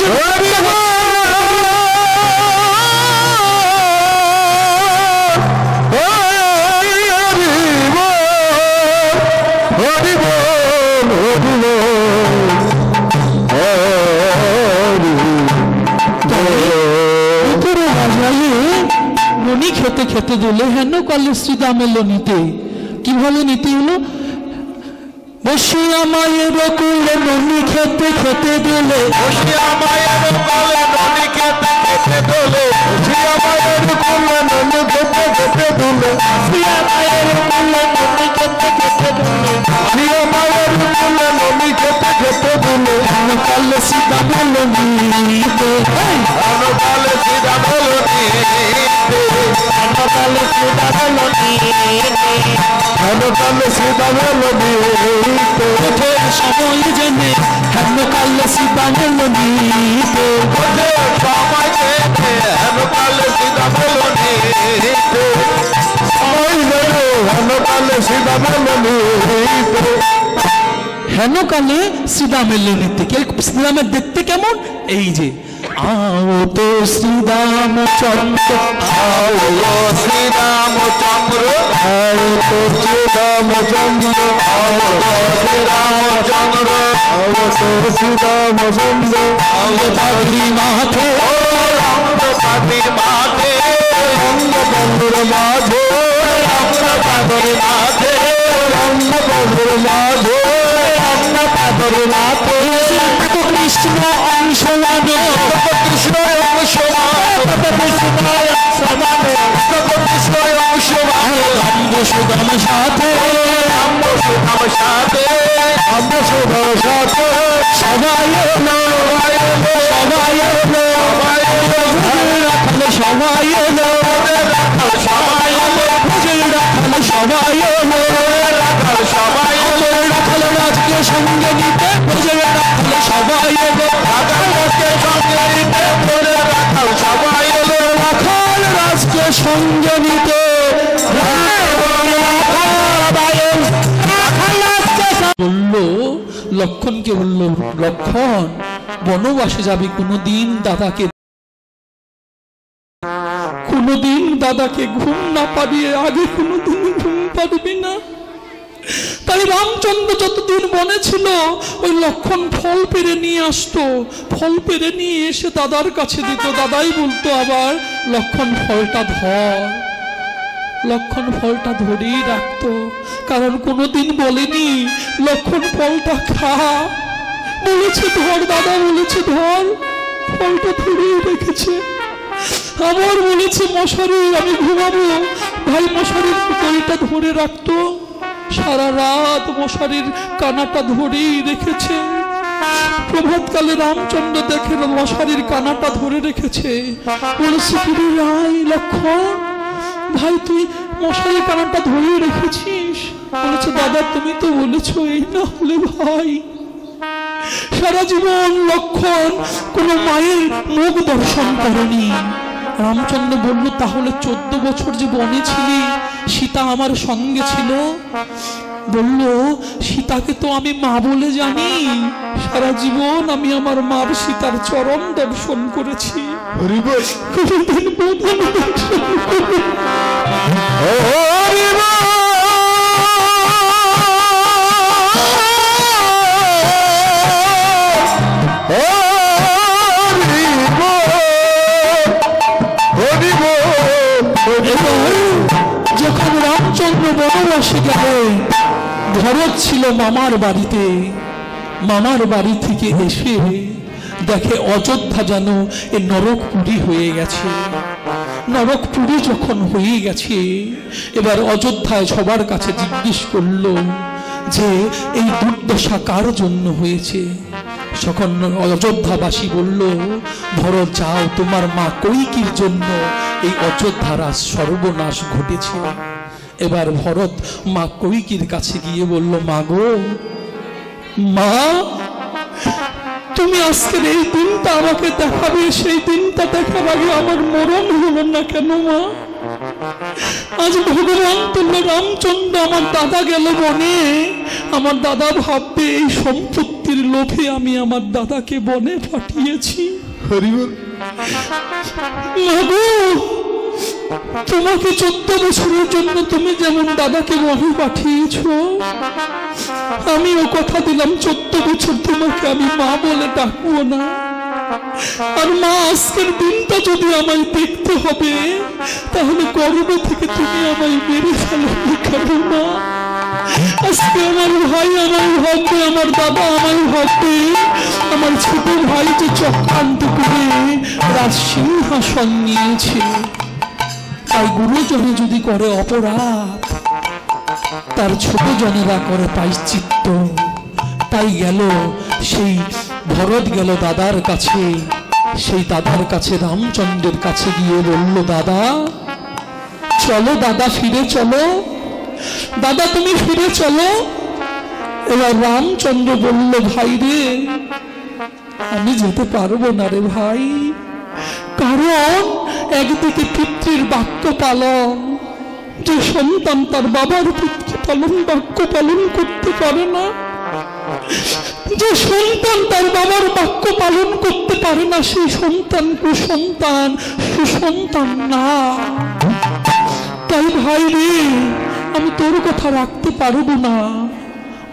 খেতে খেতে দিলে হেন কালে শ্রীদামে নিতে, কি বলে নীতি হলো, বসিয়া মায়ের কোলে ননি খেতে খেতে দিলে, বসিয়া মায়ের কোলে ননি খেতে খেতে দিলে, বসিয়া মায়ের কোলে ননি খেতে খেতে দিলে, বসিয়া মায়ের কোলে ননি খেতে খেতে দিলে, বসিয়া মায়ের কোলে ননি খেতে খেতে দিলে, হেন কালে শ্রীদামে নিতে, হেন কালে শ্রীদামে নিতে, হেন কালে শ্রীদামে নিতে, হেন কালে সীতা মেলনিতে কঠোর সময় জেনে হেন কালে সীতা মেলনিতে সময় জেনে হেন কালে সীতা মেলনিতে সময় জেনে হেন কালে সীতা মেলনিতে হেন কালে সীতা মেলনিতে। শ্রীরামের দেখতে কেমন? এই যে আও তো শ্রীরামচন্দ্র, আও শ্রীরামচন্দ্র, আও তো শ্রীরামচন্দ্র, আও শ্রীরামচন্দ্র, আও তো শ্রীরামচন্দ্র, আও পাগড়ি মাথে পাগড়ির মাঝে রঙ্গবন্ধুর মাঝে পাগড়ির মাঝে রঙ্গবন্ধুর মাঝে পাগড়ির মাঝে কৃষ্ণ অংশমান, কৃষ্ণ অংশমান, কৃষ্ণ অংশমান, সুদাম সাথে সুধাম সাথে সুধাম সাথে সবাই এলো, সবাই এলো, রাখালে সবাই এলো, সবাই রাখালে সবাই এলো, সবাই রাখালে রাজকে সঙ্গে নিতে রাখালে সবাই এলো, সঙ্গে নিতে বলে রাখাল সবাই এলো, রাখাল রাজকে সঙ্গে নিতে বললো লক্ষণকে, বললো লক্ষণ বনবাসে যাবি, কোনোদিন দাদাকে ঘুম না পাবিয়ে আগে কোনোদিন ঘুম পাবি না। তাই রামচন্দ্র যতদিন বনে ছিল ওই লক্ষণ ফল পেরে নিয়ে আসতো, ফল পেরে নিয়ে এসে দাদার কাছে দিত, দাদাই বলতো আবার লক্ষণ ফলটা ধর, লক্ষণ ফলটা ধরেই রাখতো, কারণ কোনোদিন বলেনি লক্ষণ ফলটা খা, বলেছে ধর, দাদা বলেছে ধর, ফলটা ধরেই রেখেছে। আবার বলেছে মশারি আমি ঘুমাবো, ভাই মশারির ফলটা ধরে রাখতো, সারা রাত মশারির কানাটা ধরেই রেখেছে। প্রভাতকালে রামচন্দ্র দেখে মশারির কানাটা ধরে রেখেছে, বলেছে ফিরে রায় লক্ষণ ভাই তুই মশারির কানাটা ধরে রেখেছিস? বলেছে দাদা তুমি তো বলেছো এই না হলে ভাই। সারা জীবন লক্ষণ কোন মায়ের মুখ দর্শন করেনি। রামচন্দ্র বলল তাহলে 14 বছর যে বনে ছিলি, সীতা আমার সঙ্গে ছিল? বলল সীতাকে তো আমি মা বলে জানি, সারা জীবন আমি আমার মার সীতার চরণ দর্শন করেছি, কোনদিন বোধন দর্শন করিনি। যখন রামচন্দ্র বনবাসে গেলেন, ভরত ছিল মামার বাড়িতে, মামার বাড়ি থেকে এসে দেখে অযোধ্যা যেন এ নরকপুরী হয়ে গেছে। নরকপুরী যখন হয়ে গেছে, এবার অযোধ্যায় সবার কাছে জিজ্ঞেস করলো যে এই দুর্দশা কার জন্য হয়েছে। তখন অযোধ্যাবাসী বলল ভরত যাও, তোমার মা কৈকির জন্য এই অযোধ্যার সর্বনাশ ঘটেছে। এবার ভরত মা কৈকির কাছে গিয়ে বলল মা গো, মা তুমি আজকের এই দিনটা আমাকে দেখাবে, সেই দিনটা দেখার আগে আমার মরণ হলো না কেন মা? আজ ভগবান তুল্য রামচন্দ্র আমার দাদা গেল বনে, আমার দাদা ভাববে এই সম্পত্তির লোভে আমি আমার দাদাকে বনে পাঠিয়েছি। তোমাকে 14 বছরের জন্য তুমি যেমন দাদাকে বনে পাঠিয়েছ, আমিও কথা দিলাম 14 বছর তোমাকে আমি মা বলে ডাকবো না। আর মা আজকের দিনটা যদি আমায় দেখতে হবে, তাহলে গর্ব থেকে তুমি আমায় মেরে ফেলবে কেন মা? আজকে আমার ভাই আমায় ভাববে, আমার দাদা আমায় ভাববে, আমার ছোট ভাই যে চক্রান্ত করে রাজ সিংহাসন নিয়েছে। তাই গুরুজনে যদি করে অপরাধ, তার ছোট জনেরা করে প্রায়শ্চিত্ত। তাই গেল সেই ভরত গেল দাদার কাছে, সেই দাদার কাছে রামচন্দ্রের কাছে গিয়ে বলল দাদা চলো, দাদা ফিরে চলো। দাদা তুমি ফিরে চলো। এবার রামচন্দ্র বলল, ভাই রে আমি যেতে পারবো না রে ভাই, কারণ একদিকে পিতৃর বাক্য পালন, যে সন্তান তার বাবার পিতৃ পালন বাক্য পালন করতে পারে না, যে সন্তান তার বাবার বাক্য পালন করতে পারে না, সেই সন্তান কুসন্তান, সুসন্তান না। তাই ভাই রে আমি তোর কথা রাখতে পারবো না।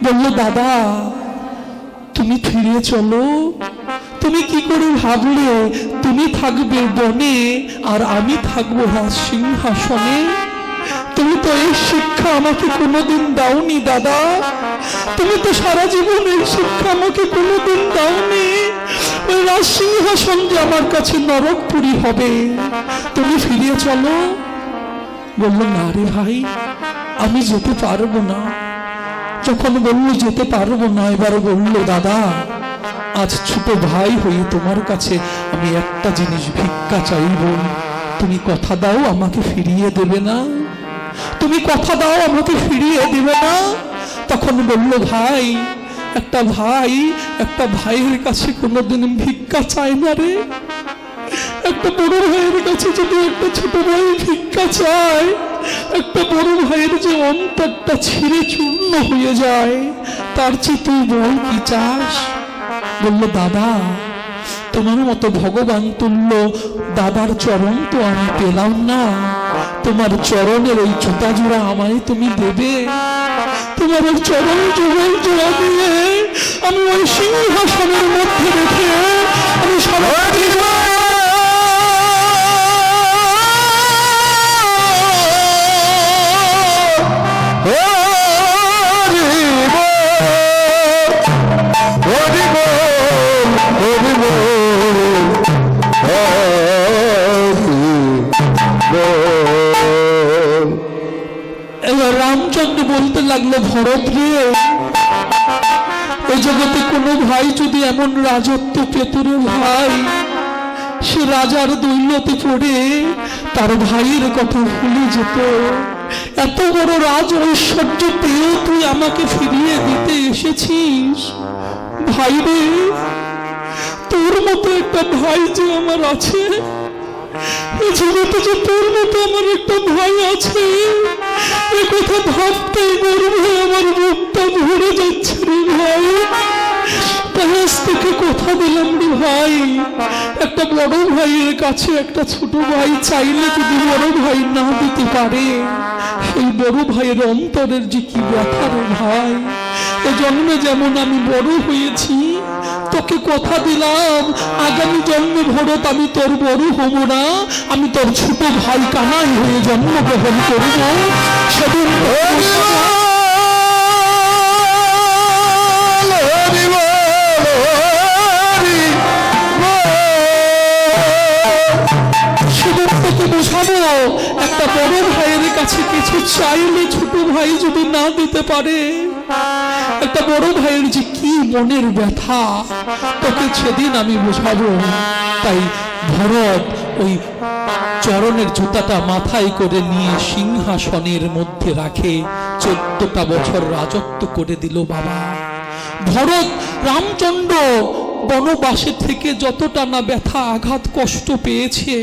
বললো, দাদা তুমি ফিরে চলো। তুমি কি করে ভাবলে তুমি থাকবে বনে আর আমি থাকবো রাজ সিংহাসনে? তুমি তো এই শিক্ষা আমাকে কোনোদিন দাওনি দাদা, তুমি তো সারা জীবন এই শিক্ষা আমাকে কোনোদিন দাওনি। ওই রাজ সিংহাসন যে আমার কাছে নরকপুরী হবে। তুমি ফিরে চলো। বললো, না রে ভাই আমি যেতে পারবো না। যখন বললো যেতে পারবো না, এবার বললো, দাদা আজ ছোট ভাই হয়ে তোমার কাছে আমি একটা জিনিস ভিক্ষা চাইব, তুমি কথা দাও আমাকে ফিরিয়ে দেবে না? তুমি কথা দাও আমাকে ফিরিয়ে দেবে না? তখন বললো, ভাই একটা ভাইয়ের কাছে কোনোদিন ভিক্ষা চায় না রে। একটা বড় ভাইয়ের কাছে যদি একটা ছোট ভাই ভিক্ষা চায়, একটা বড় ভাইয়ের যে অন্তরটা ছিঁড়ে চূর্ণ হয়ে যায়, তার চেয়ে তুই বল কি চাস? বললো, দাদা তোমার মতো ভগবান তুল্য দাদার চরণ তো আমি পেলাম না, তোমার চরণের ওই জুতা জোড়া আমায় তুমি দেবে? তোমার ওই চরণ জোড়া দিয়ে আমি ওই সিংহাসনের মধ্যে রেখে আমি সারা রামচন্দ্র বলতে লাগলো, ভরত রে এই জগতে কোনো ভাই যদি এমন রাজত্ব পেত রে ভাই, সে রাজার দৌলতে পড়ে তার ভাইয়ের কথা ভুলে যেত। এত বড় রাজ ঐশ্বর্য পেয়ে তুই আমাকে ফিরিয়ে দিতে এসেছিস। ভাই রে তোর মতো একটা ভাই যে আমার আছে, এই জগতে যে তোর মতো আমার একটা ভাই আছে, এ কথা ভাবতেই গর্বে আমার বুকটা ভরে যাচ্ছে রে ভাই। তাই আজ থেকে কথা দিলাম রে ভাই, একটা বড় ভাইয়ের কাছে একটা ছোট ভাই চাইলে যদি বড় ভাই না দিতে পারে, সেই বড় ভাইয়ের অন্তরের যে কি ব্যথা রে ভাই। এ জন্মে যেমন আমি বড় হয়েছি, তোকে কথা দিলাম আগামী জন্মে ভরত আমি তোর বড় হব না, আমি তোর ছোট ভাই কানাই হয়ে জন্মগ্রহণ করব। সেদিন তোকে বোঝাবো, একটা বড় ভাইয়ের কাছে কিছু চাইলে ছোট ভাই যদি না দিতে পারে, একটা বড় ভাইয়ের যে কি মনের ব্যথা তোকে সেদিন আমি বোঝাবো। তাই ভরত ওই চরণের জুতাটা মাথায় করে নিয়ে সিংহাসনের মধ্যে রাখে 14টা বছর রাজত্ব করে দিল বাবা। ভরত রামচন্দ্র বনবাসে থেকে যতটা না ব্যথা আঘাত কষ্ট পেয়েছে,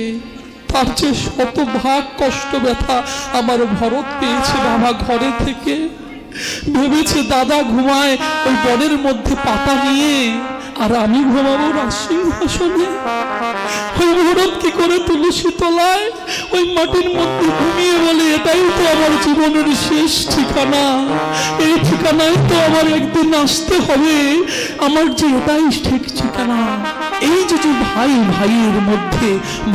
তার চেয়ে 100 ভাগ কষ্ট ব্যথা আমার ভরত পেয়েছে বাবা। ঘরে থেকে ভেবেছে দাদা ঘুমায় ওই বনের মধ্যে পাতা নিয়ে, আর আমি ঘুমাবো রাজসিংহাসনে। ওই ভরত কি করে তুলসী তলায় ওই মাটির মধ্যে ঘুমিয়ে বলে, এটাই তো আমার জীবনের শেষ ঠিকানা, এই ঠিকানায় তো আমার একদিন আসতে হবে, আমার যে এটাই ঠিক ঠিকানা। এই যে ভাই ভাইয়ের মধ্যে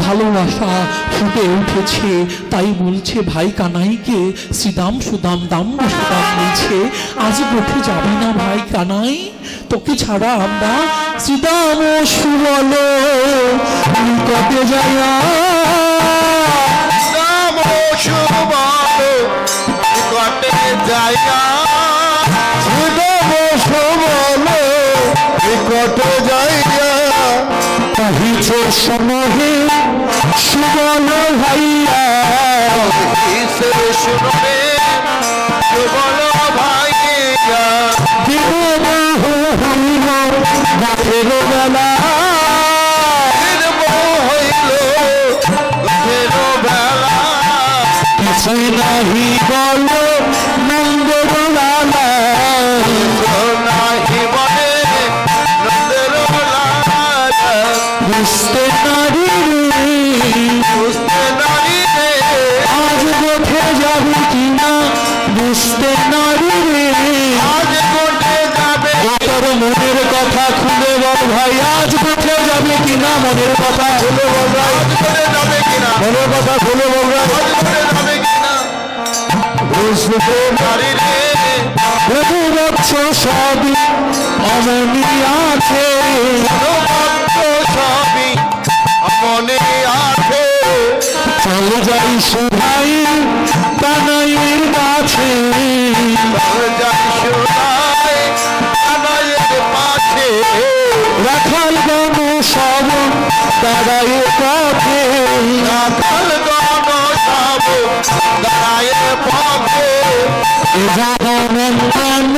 ভালোবাসা ফুটে উঠেছে, তাই বলছে ভাই কানাইকে শ্রীদাম সুদাম দাম সুদাম বলছে, আজ গোঠে যাবি না ভাই কানাই, তোকে ছাড়া আমরা শ্রীদাম সুবল নিকটে যাইয়া, শ্রীদাম সুবল নিকটে যাইয়া, শ্রীদাম সুবল নিকটে যাইয়া, কহিছে শুনহে সুবল ভাইয়া, কহিছে শুনহে সুবল বুঝতে নারী রে আজ কোটে যাবে তোর মনের কথা খুলে বল ভাই আজ কোটে যাবে কিনা মনের কথা খুলে বল ভাই আজ কোটে যাবে কিনা মনের কথা খুলে বল ভাই আজ কোটে যাবে কিনা বুঝতে নারী রে বহু বছর সবই অমনি আছে সবই মনে আছে চলে যাই সুভাই কানাইয়ের কাছে রাখাল গণ সব দাঁড়ায় পথে রাখাল গণ সব দাঁড়ায় পথে জগনন্দন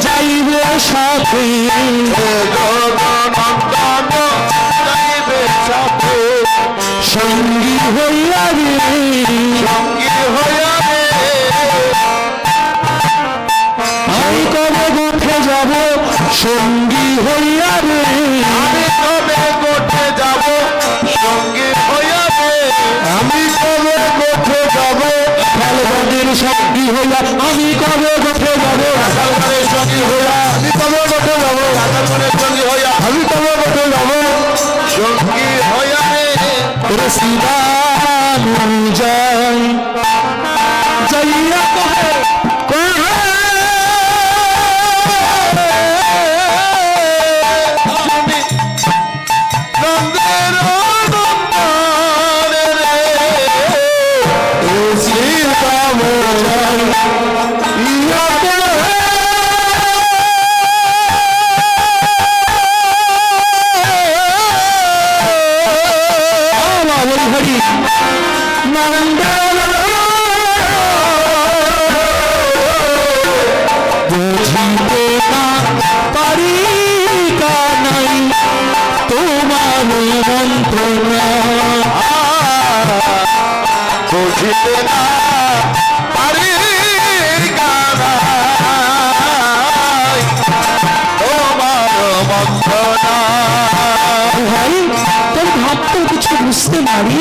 যাইবে সাথে জগনন্দন যাইবে সাথে সঙ্গী হইয়া রে সঙ্গী হইয়া রে আমি কবে গোঠে যাব সঙ্গী হইয়া রে আমি কবে গোঠে যাব সঙ্গী হইয়া রে আমি কবে গোঠে যাব খালবাদের সঙ্গী হইয়া আমি কবে গোঠে যাব রাখালগণের সঙ্গী হইয়া আমি কবে গোঠে যাব রাখালগণের সঙ্গী হইয়া আমি কবে গোঠে যাব সঙ্গী হইয়া রে রসিদানু যাই যাইয়া কহে কহে নন্দের নন্দন রে শ্রীরাম যাই ইয়া কহে আমার হরি নন্দন বুঝিতে না পারি কানাই তোমার মন্ত্রণা বুঝিতে না পারি কানাই তোমার মন্ত্রণা ভাই তোর ভাবতে কিছু বুঝতে পারি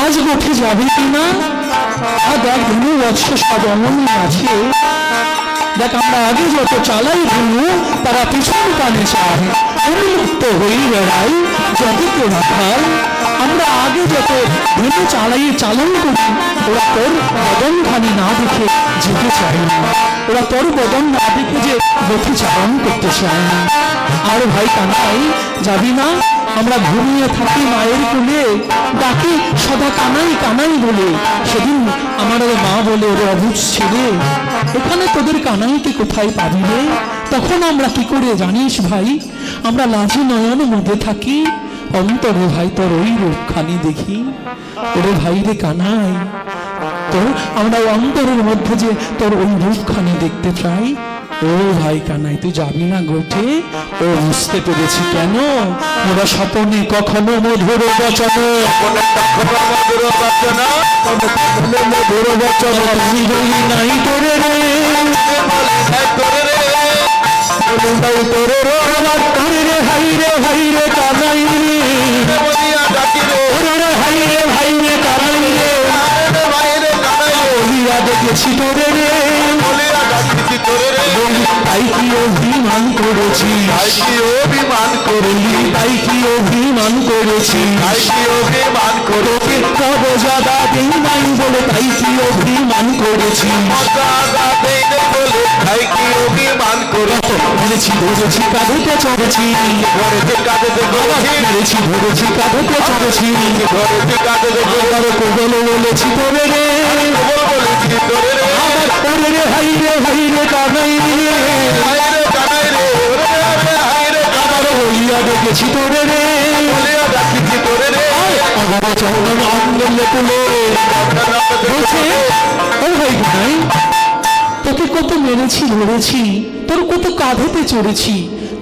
আজ গোঠে যাবে কিনা আর দেখ ধনু বৎস সব অমনি আছে দেখ আমরা আগে যত চালাই ধনু তারা পিছন কানে চায় উন্মুক্ত হই বেড়াই যদি কেউ রাখাল আমরা আগে যত ধনু চালাই চালন করি ওরা তোর বদনখানি না দেখে যেতে চায় না ওরা তোর বদন না দেখে যে গোঠে চালন করতে চায় না আর ভাই কানাই যাবি না আমরা ঘুমিয়ে থাকি মায়ের কোলে ডাকি সদা কানাই কানাই বলে সেদিন আমার মা বলে ওরে অবুঝ ছেলে এখানে তোদের কানাইকে কোথায় পাবি রে তখন আমরা কি করে জানিস ভাই আমরা লাজি নয়ন মধ্যে থাকি অন্তরে ভাই তোর ওই রূপখানি দেখি ওরে ভাই রে কানাই তোর আমরা অন্তরের মধ্যে যে তোর ওই রূপখানি দেখতে চাই ও ভাই কানাই তুই যাবি না গোঠে ও বুঝতে পেরেছি কেন ওরা স্বপনে কখনো মধুর বচন মধুর বাচনা মধুর বচন আমি বলি নাই তোরে রে করে রে তোরে রে তোরে রে হাই রে কানাই বলিয়া ডাকি রে রে হাই রে কানাই রে বাইরে কানাই বলিয়া দেখেছি তোরে রে বলিয়া ডাকি করে রে তাই কি অভিমান করেছি তাই কি অভিমান করলি তাই কি অভিমান করেছি তাই কি অভিমান করে তোকে কবজাদা দেই নাই বলে তাই কি অভিমান করেছি মর্যাদা দেই নাই বলে তাই কি অভিমান করে মেরেছি ধরেছি কাঁধেতে চড়েছি ঘরেতে কাঁধেতে করেছি মেরেছি ধরেছি কাঁধেতে চড়েছি ঘরেতে কাঁধেতে আবার কোবলে বলেছি তোরে রে বলেছি করে রে আবার তোরে রে হাই রে কানাই হাইরে কানাই রে হাইরে আবার হইয়া দেখেছি তোরে রে বলিয়া ডাকিছি করে রে আবার চরণ আন্দোলনে তুলে বলছে ও ভাই কানাই তোকে কত মেরেছি ধরেছি তোর কত কাঁধেতে চড়েছি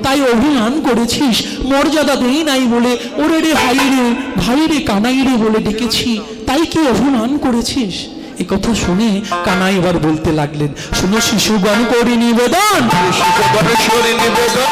তাই অভিমান করেছিস মর্যাদা দেই নাই বলে ওরে রে ভাই রে কানাই রে বলে ডেকেছি তাই কি অভিমান করেছিস এ কথা শুনে কানাই এবার বলতে লাগলেন শুনো শিশু গান করি নিবেদন শিশু গণেশ্বরী নিবেদন